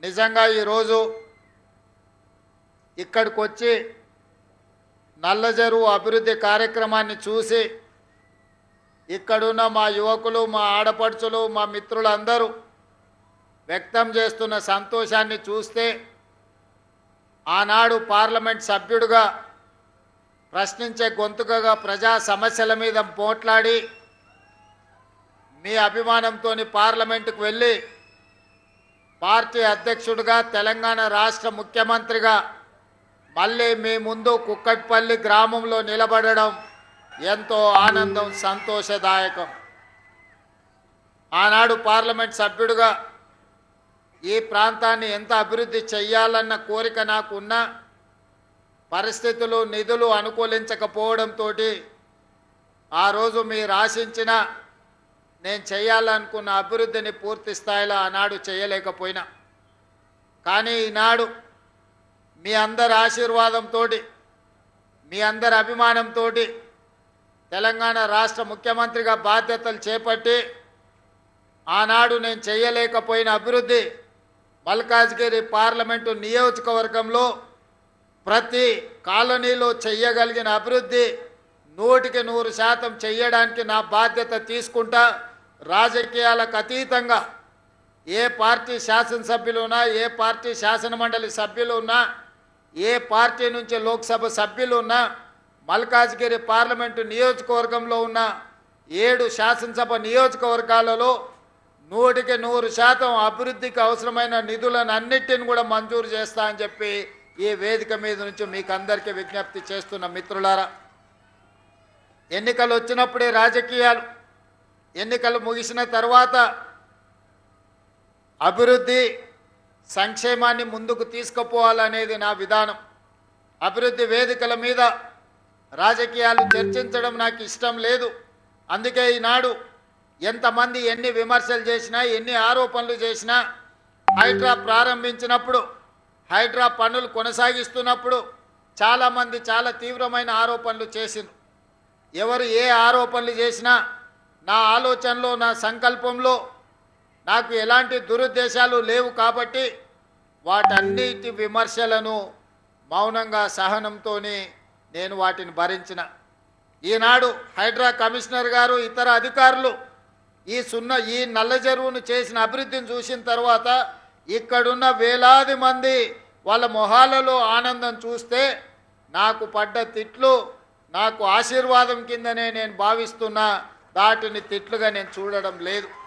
నిజంగా ఈరోజు ఇక్కడికి వచ్చి నల్లజరువు అభివృద్ధి కార్యక్రమాన్ని చూసి ఇక్కడున్న మా యువకులు, మా ఆడపడుచులు, మా మిత్రులందరూ వ్యక్తం చేస్తున్న సంతోషాన్ని చూస్తే ఆనాడు పార్లమెంట్ సభ్యుడిగా ప్రశ్నించే గొంతుకగా ప్రజా సమస్యల మీద పోట్లాడి మీ అభిమానంతో పార్లమెంటుకు వెళ్ళి పార్టీ అధ్యక్షుడిగా తెలంగాణ రాష్ట్ర ముఖ్యమంత్రిగా మళ్ళీ మీ ముందు కుక్కట్పల్లి గ్రామంలో నిలబడడం ఎంతో ఆనందం, సంతోషదాయకం. ఆనాడు పార్లమెంట్ సభ్యుడిగా ఈ ప్రాంతాన్ని ఎంత అభివృద్ధి చెయ్యాలన్న కోరిక నాకు ఉన్నా పరిస్థితులు, నిధులు అనుకూలించకపోవడంతో ఆ రోజు మీరు ఆశించిన నేను చేయాలనుకున్న అభివృద్ధిని పూర్తి స్థాయిలో ఆనాడు చేయలేకపోయినా, కానీ ఈనాడు మీ అందరి ఆశీర్వాదంతో, మీ అందరి అభిమానంతో తెలంగాణ రాష్ట్ర ముఖ్యమంత్రిగా బాధ్యతలు చేపట్టి ఆనాడు నేను చేయలేకపోయిన అభివృద్ధి మల్కాజ్గిరి పార్లమెంటు నియోజకవర్గంలో ప్రతి కాలనీలో చెయ్యగలిగిన అభివృద్ధి 100% చేయడానికి నా బాధ్యత తీసుకుంటా. రాజకీయాలకు అతీతంగా ఏ పార్టీ శాసనసభ్యులు ఉన్నా, ఏ పార్టీ శాసనమండలి సభ్యులు ఉన్నా, ఏ పార్టీ నుంచి లోక్సభ సభ్యులు ఉన్నా, మల్కాజ్గిరి పార్లమెంటు నియోజకవర్గంలో ఉన్న 7 శాసనసభ నియోజకవర్గాలలో 100% అభివృద్ధికి అవసరమైన నిధులను అన్నిటిని కూడా మంజూరు చేస్తా అని చెప్పి ఈ వేదిక మీద నుంచి మీకు అందరికీ విజ్ఞప్తి చేస్తున్న మిత్రులారా, ఎన్నికలు వచ్చినప్పుడే రాజకీయాలు, ఎన్నికలు ముగిసిన తర్వాత అభివృద్ధి, సంక్షేమాన్ని ముందుకు తీసుకుపోవాలనేది నా విధానం. అభివృద్ధి వేదికల మీద రాజకీయాలు చర్చించడం నాకు ఇష్టం లేదు. అందుకే ఈనాడు ఎంతమంది ఎన్ని విమర్శలు చేసినా, ఎన్ని ఆరోపణలు చేసినా, హైడ్రా ప్రారంభించినప్పుడు, హైడ్రా పనులు కొనసాగిస్తున్నప్పుడు చాలామంది చాలా తీవ్రమైన ఆరోపణలు చేసింది. ఎవరు ఏ ఆరోపణలు చేసినా నా ఆలోచనలో, నా సంకల్పంలో నాకు ఎలాంటి దురుద్దేశాలు లేవు కాబట్టి వాటన్నిటి విమర్శలను మౌనంగా, సహనంతో నేను వాటిని భరించిన. ఈనాడు హైడ్రా కమిషనర్ గారు, ఇతర అధికారులు ఈ నల్ల చెరువును చేసిన అభివృద్ధిని చూసిన తర్వాత ఇక్కడున్న వేలాది మంది వాళ్ళ మొహాలలో ఆనందం చూస్తే నాకు పడ్డ తిట్లు నాకు ఆశీర్వాదం కిందనే నేను భావిస్తున్నా. దాటిని తిట్లుగా నేను చూడడం లేదు.